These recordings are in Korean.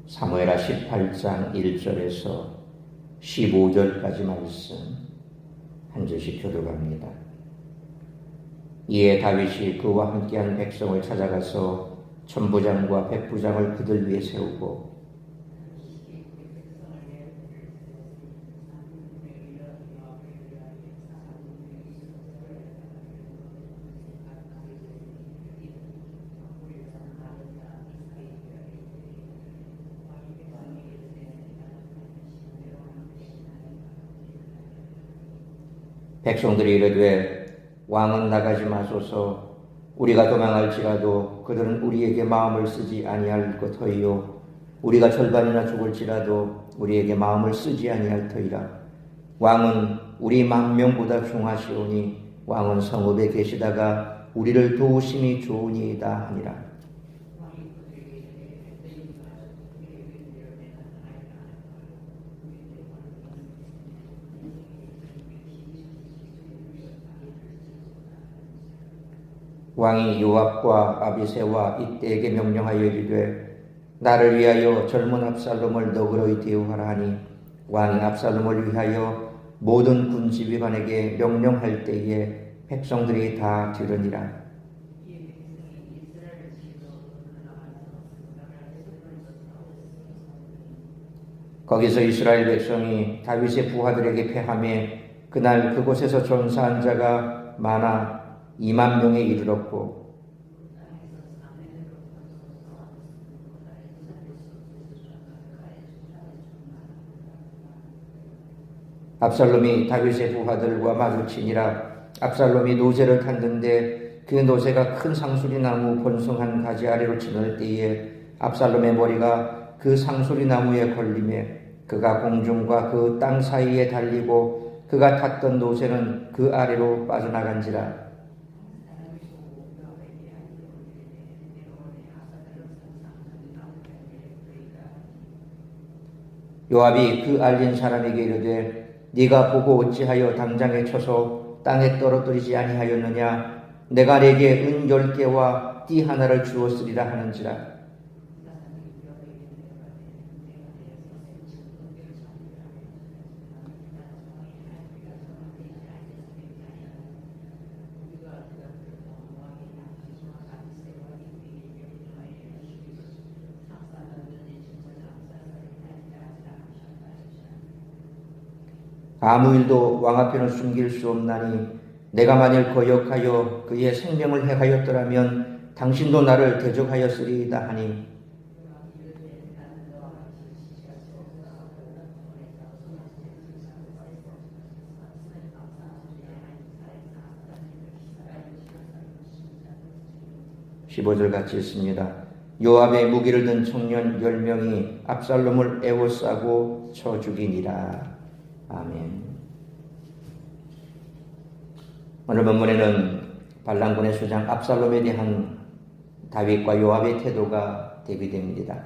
사무엘하 18장 1절에서 15절까지 말씀 한 절씩 교독합니다. 이에 다윗이 그와 함께한 백성을 찾아가서 천부장과 백부장을 그들 위에 세우고 백성들이 이르되 왕은 나가지 마소서. 우리가 도망할지라도 그들은 우리에게 마음을 쓰지 아니할 것이요 우리가 절반이나 죽을지라도 우리에게 마음을 쓰지 아니할 터이라. 왕은 우리 만명보다 중하시오니 왕은 성읍에 계시다가 우리를 도우심이 좋으니이다 하니라. 왕이 요압과 아비새와 이때에게 명령하여 이르되 나를 위하여 젊은 압살롬을 너그러이 대우하라 하니 왕이 압살롬을 위하여 모든 군지휘관에게 명령할 때에 백성들이 다 들으니라. 거기서 이스라엘 백성이 다윗의 부하들에게 패하며 그날 그곳에서 전사한 자가 많아 2만 명에 이르렀고 압살롬이 다윗의 부하들과 마주치니라. 압살롬이 노새를 탔는데 그 노새가 큰 상수리나무 번성한 가지 아래로 지날 때에 압살롬의 머리가 그 상수리나무에 걸리매 그가 공중과 그 땅 사이에 달리고 그가 탔던 노새는 그 아래로 빠져나간지라. 요압이 그 알린 사람에게 이르되 네가 보고 어찌하여 당장에 쳐서 땅에 떨어뜨리지 아니하였느냐. 내가 네게 은 10개와 띠 하나를 주었으리라 하는지라. 아무 일도 왕 앞에는 숨길 수 없나니 내가 만일 거역하여 그의 생명을 해하였더라면 당신도 나를 대적하였으리이다 하니 (15절) 같이 있습니다. 요압의 무기를 든 청년 10명이 압살롬을 에워싸고 쳐 죽이니라. 아멘. 오늘 본문에는 반란군의 수장 압살롬에 대한 다윗과 요압의 태도가 대비됩니다.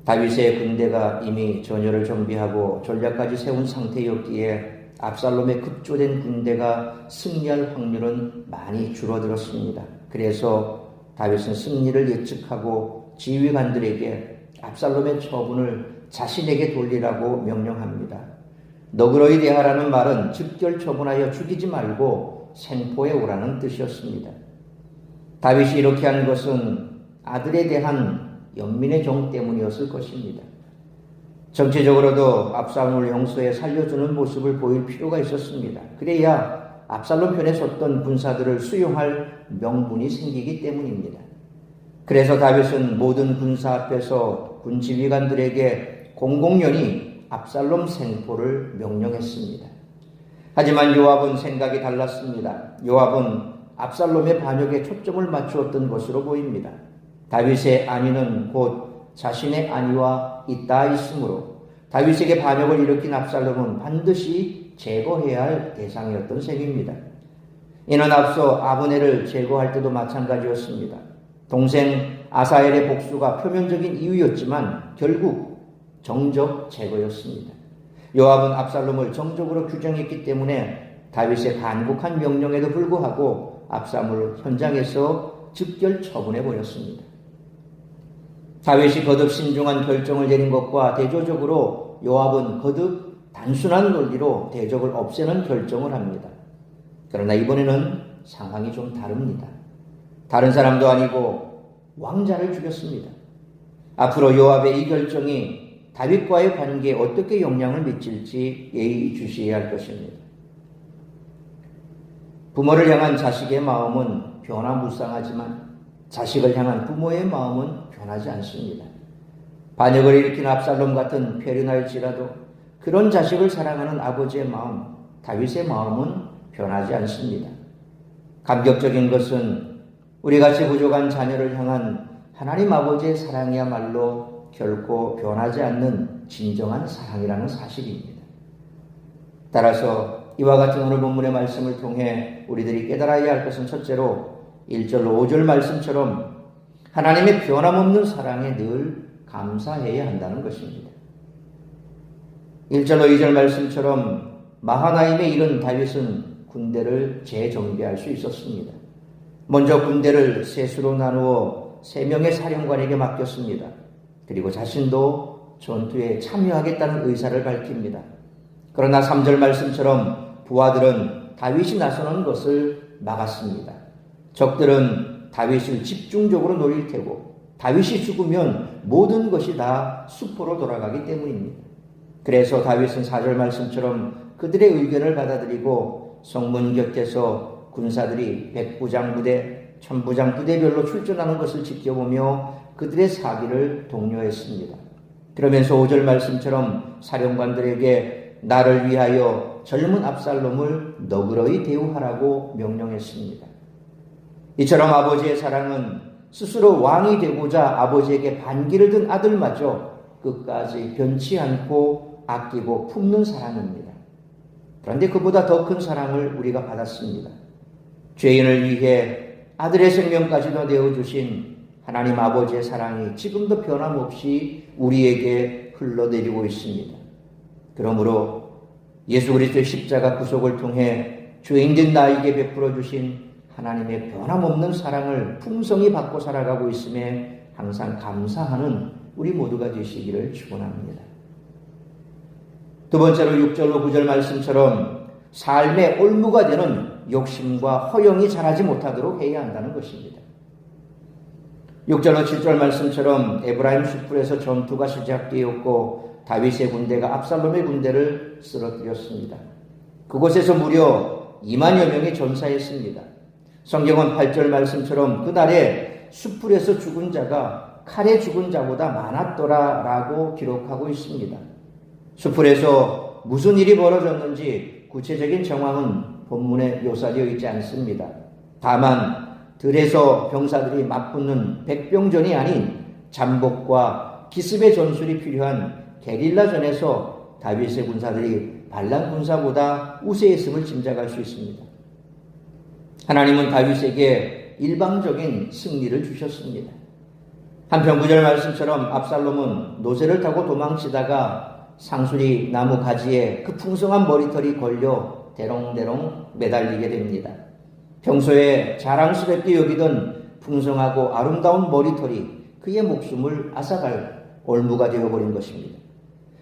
다윗의 군대가 이미 전열을 정비하고 전략까지 세운 상태였기에 압살롬의 급조된 군대가 승리할 확률은 많이 줄어들었습니다. 그래서 다윗은 승리를 예측하고 지휘관들에게 압살롬의 처분을 자신에게 돌리라고 명령합니다. 너그러이 대하라는 말은 즉결 처분하여 죽이지 말고 생포해 오라는 뜻이었습니다. 다윗이 이렇게 한 것은 아들에 대한 연민의 정 때문이었을 것입니다. 정치적으로도 압살롬을 용서해 살려주는 모습을 보일 필요가 있었습니다. 그래야 압살롬 편에 섰던 군사들을 수용할 명분이 생기기 때문입니다. 그래서 다윗은 모든 군사 앞에서 군지휘관들에게 공공연히 압살롬 생포를 명령했습니다. 하지만 요압은 생각이 달랐습니다. 요압은 압살롬의 반역에 초점을 맞추었던 것으로 보입니다. 다윗의 안위는 곧 자신의 안위와 잇닿아 있으므로 다윗에게 반역을 일으킨 압살롬은 반드시 제거해야 할 대상이었던 셈입니다. 이는 앞서 아브넬을 제거할 때도 마찬가지였습니다. 동생 아사엘의 복수가 표면적인 이유였지만 결국 정적 제거였습니다. 요압은 압살롬을 정적으로 규정했기 때문에 다윗의 간곡한 명령에도 불구하고 압살롬을 현장에서 즉결 처분해 버렸습니다. 다윗이 거듭 신중한 결정을 내린 것과 대조적으로 요압은 거듭 단순한 논리로 대적을 없애는 결정을 합니다. 그러나 이번에는 상황이 좀 다릅니다. 다른 사람도 아니고 왕자를 죽였습니다. 앞으로 요압의 이 결정이 다윗과의 관계에 어떻게 영향을 미칠지 예의주시해야 할 것입니다. 부모를 향한 자식의 마음은 변화무쌍하지만 자식을 향한 부모의 마음은 변하지 않습니다. 반역을 일으킨 압살롬 같은 폐륜할지라도 그런 자식을 사랑하는 아버지의 마음, 다윗의 마음은 변하지 않습니다. 감격적인 것은 우리같이 부족한 자녀를 향한 하나님 아버지의 사랑이야말로 결코 변하지 않는 진정한 사랑이라는 사실입니다. 따라서 이와 같은 오늘 본문의 말씀을 통해 우리들이 깨달아야 할 것은 첫째로 1절로 5절 말씀처럼 하나님의 변함없는 사랑에 늘 감사해야 한다는 것입니다. 1절로 2절 말씀처럼 마하나임에 이른 다윗은 군대를 재정비할 수 있었습니다. 먼저 군대를 셋으로 나누어 3명의 사령관에게 맡겼습니다. 그리고 자신도 전투에 참여하겠다는 의사를 밝힙니다. 그러나 3절 말씀처럼 부하들은 다윗이 나서는 것을 막았습니다. 적들은 다윗을 집중적으로 노릴 테고 다윗이 죽으면 모든 것이 다 수포로 돌아가기 때문입니다. 그래서 다윗은 4절 말씀처럼 그들의 의견을 받아들이고 성문 곁에서 군사들이 100부장 부대, 1000부장 부대별로 출전하는 것을 지켜보며 그들의 사기를 독려했습니다. 그러면서 5절 말씀처럼 사령관들에게 나를 위하여 젊은 압살롬을 너그러이 대우하라고 명령했습니다. 이처럼 아버지의 사랑은 스스로 왕이 되고자 아버지에게 반기를 든 아들마저 끝까지 변치 않고 아끼고 품는 사랑입니다. 그런데 그보다 더 큰 사랑을 우리가 받았습니다. 죄인을 위해 아들의 생명까지도 내어주신 하나님 아버지의 사랑이 지금도 변함없이 우리에게 흘러내리고 있습니다. 그러므로 예수 그리스도의 십자가 구속을 통해 죄인된 나에게 베풀어 주신 하나님의 변함없는 사랑을 풍성히 받고 살아가고 있음에 항상 감사하는 우리 모두가 되시기를 축원합니다. 두 번째로 6절로 9절 말씀처럼 삶의 올무가 되는 욕심과 허영이 자라지 못하도록 해야 한다는 것입니다. 6절로 7절 말씀처럼 에브라임 숲풀에서 전투가 시작되었고 다윗의 군대가 압살롬의 군대를 쓰러뜨렸습니다. 그곳에서 무려 2만여 명이 전사했습니다. 성경은 8절 말씀처럼 그날에 숲풀에서 죽은 자가 칼에 죽은 자보다 많았더라라고 기록하고 있습니다. 숲풀에서 무슨 일이 벌어졌는지 구체적인 정황은 본문에 묘사되어 있지 않습니다. 다만 들에서 병사들이 맞붙는 백병전이 아닌 잠복과 기습의 전술이 필요한 게릴라전에서 다윗의 군사들이 발란 군사보다 우세했음을 짐작할 수 있습니다. 하나님은 다윗에게 일방적인 승리를 주셨습니다. 한편 9절 말씀처럼 압살롬은 노새를 타고 도망치다가 상수리 나무 가지에 그 풍성한 머리털이 걸려 대롱대롱 매달리게 됩니다. 평소에 자랑스럽게 여기던 풍성하고 아름다운 머리털이 그의 목숨을 앗아갈 올무가 되어버린 것입니다.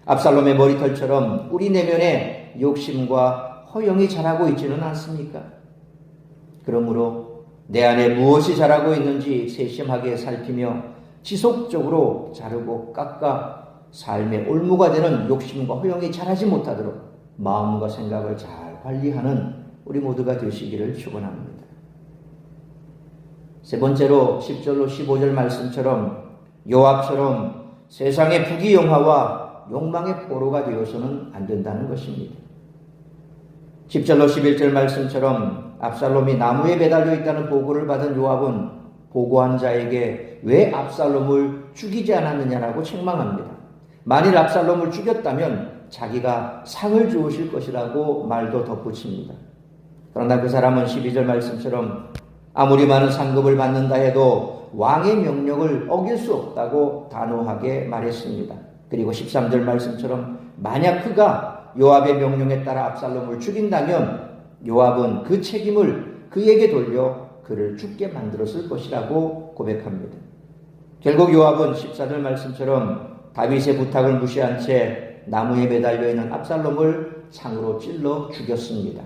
압살롬의 머리털처럼 우리 내면에 욕심과 허영이 자라고 있지는 않습니까? 그러므로 내 안에 무엇이 자라고 있는지 세심하게 살피며 지속적으로 자르고 깎아 삶의 올무가 되는 욕심과 허영이 자라지 못하도록 마음과 생각을 잘 관리하는 우리 모두가 되시기를 축원합니다. 세 번째로 10절로 15절 말씀처럼 요압처럼 세상의 부귀영화와 욕망의 포로가 되어서는 안 된다는 것입니다. 10절로 11절 말씀처럼 압살롬이 나무에 매달려 있다는 보고를 받은 요압은 보고한 자에게 왜 압살롬을 죽이지 않았느냐라고 책망합니다. 만일 압살롬을 죽였다면 자기가 상을 주우실 것이라고 말도 덧붙입니다. 그러나 그 사람은 12절 말씀처럼 아무리 많은 상급을 받는다 해도 왕의 명령을 어길 수 없다고 단호하게 말했습니다. 그리고 13절 말씀처럼 만약 그가 요압의 명령에 따라 압살롬을 죽인다면 요압은 그 책임을 그에게 돌려 그를 죽게 만들었을 것이라고 고백합니다. 결국 요압은 14절 말씀처럼 다윗의 부탁을 무시한 채 나무에 매달려 있는 압살롬을 창으로 찔러 죽였습니다.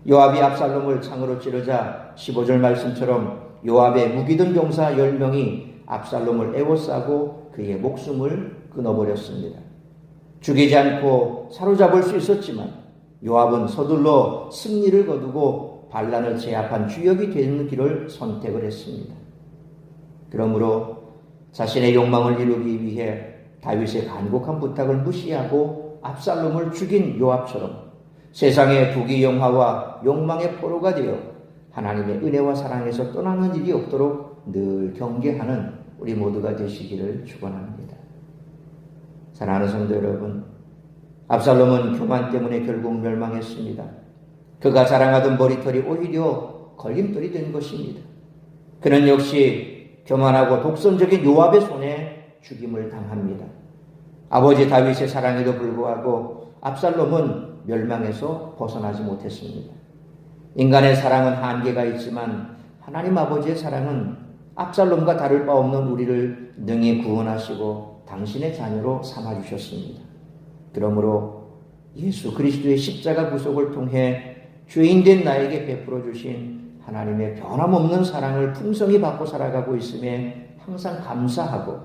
요압이 압살롬을 창으로 찌르자 15절 말씀처럼 요압의 무기든 병사 10명이 압살롬을 에워싸고 그의 목숨을 끊어버렸습니다. 죽이지 않고 사로잡을 수 있었지만 요압은 서둘러 승리를 거두고 반란을 제압한 주역이 되는 길을 선택을 했습니다. 그러므로 자신의 욕망을 이루기 위해 다윗의 간곡한 부탁을 무시하고 압살롬을 죽인 요압처럼 세상의 부귀영화와 욕망의 포로가 되어 하나님의 은혜와 사랑에서 떠나는 일이 없도록 늘 경계하는 우리 모두가 되시기를 축원합니다. 사랑하는 성도 여러분, 압살롬은 교만 때문에 결국 멸망했습니다. 그가 자랑하던 머리털이 오히려 걸림돌이 된 것입니다. 그는 역시 교만하고 독선적인 요압의 손에 죽임을 당합니다. 아버지 다윗의 사랑에도 불구하고 압살롬은 멸망에서 벗어나지 못했습니다. 인간의 사랑은 한계가 있지만 하나님 아버지의 사랑은 압살롬과 다를 바 없는 우리를 능히 구원하시고 당신의 자녀로 삼아주셨습니다. 그러므로 예수 그리스도의 십자가 구속을 통해 죄인된 나에게 베풀어 주신 하나님의 변함없는 사랑을 풍성히 받고 살아가고 있음에 항상 감사하고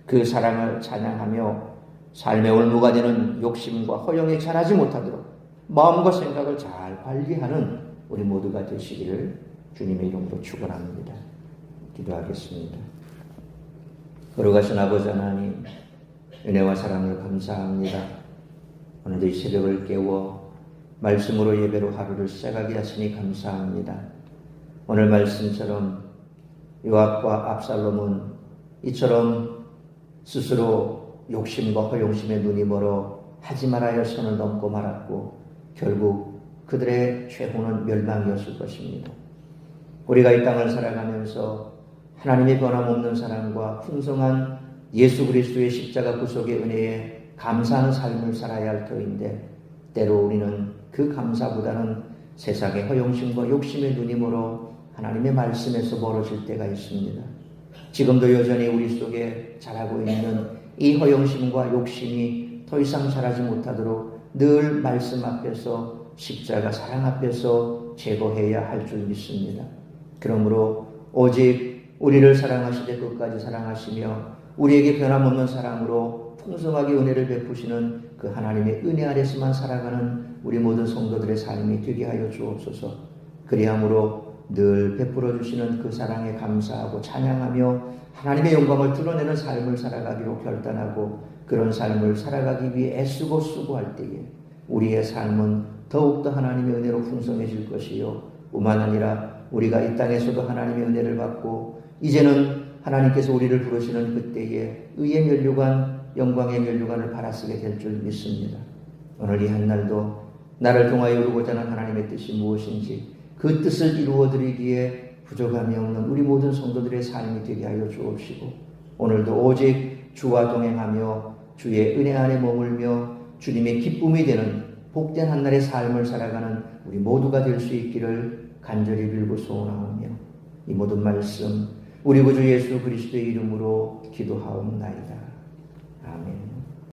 그 사랑을 찬양하며 삶의 올무가 되는 욕심과 허영에 잘하지 못하도록 마음과 생각을 잘 관리하는 우리 모두가 되시기를 주님의 이름으로 축원합니다. 기도하겠습니다. 거룩하신 아버지 하나님, 은혜와 사랑을 감사합니다. 오늘도 이 새벽을 깨워 말씀으로 예배로 하루를 시작하게 하시니 감사합니다. 오늘 말씀처럼 요압과 압살롬은 이처럼 스스로 욕심과 허용심에 눈이 멀어 하지 말아야 선을 넘고 말았고 결국 그들의 최후는 멸망이었을 것입니다. 우리가 이 땅을 살아가면서 하나님의 변함없는 사랑과 풍성한 예수 그리스도의 십자가 구속의 은혜에 감사하는 삶을 살아야 할 터인데 때로 우리는 그 감사보다는 세상의 허용심과 욕심에 눈이 멀어 하나님의 말씀에서 멀어질 때가 있습니다. 지금도 여전히 우리 속에 자라고 있는 이 허용심과 욕심이 더 이상 자라지 못하도록 늘 말씀 앞에서 십자가 사랑 앞에서 제거해야 할 줄 믿습니다. 그러므로 오직 우리를 사랑하시되 끝까지 사랑하시며 우리에게 변함없는 사랑으로 풍성하게 은혜를 베푸시는 그 하나님의 은혜 아래서만 살아가는 우리 모든 성도들의 삶이 되게 하여 주옵소서. 그리함으로 늘 베풀어 주시는 그 사랑에 감사하고 찬양하며 하나님의 영광을 드러내는 삶을 살아가기로 결단하고 그런 삶을 살아가기 위해 애쓰고 수고할 때에 우리의 삶은 더욱더 하나님의 은혜로 풍성해질 것이요 뿐만 아니라 우리가 이 땅에서도 하나님의 은혜를 받고 이제는 하나님께서 우리를 부르시는 그때에 의의 면류관, 영광의 면류관을 받아쓰게 될 줄 믿습니다. 오늘 이 한날도 나를 통하여 이루고자 하는 하나님의 뜻이 무엇인지 그 뜻을 이루어드리기에 부족함이 없는 우리 모든 성도들의 삶이 되게 하여 주옵시고 오늘도 오직 주와 동행하며 주의 은혜 안에 머물며 주님의 기쁨이 되는 복된 한날의 삶을 살아가는 우리 모두가 될 수 있기를 간절히 빌고 소원하오며 이 모든 말씀 우리 구주 예수 그리스도의 이름으로 기도하옵나이다. 아멘.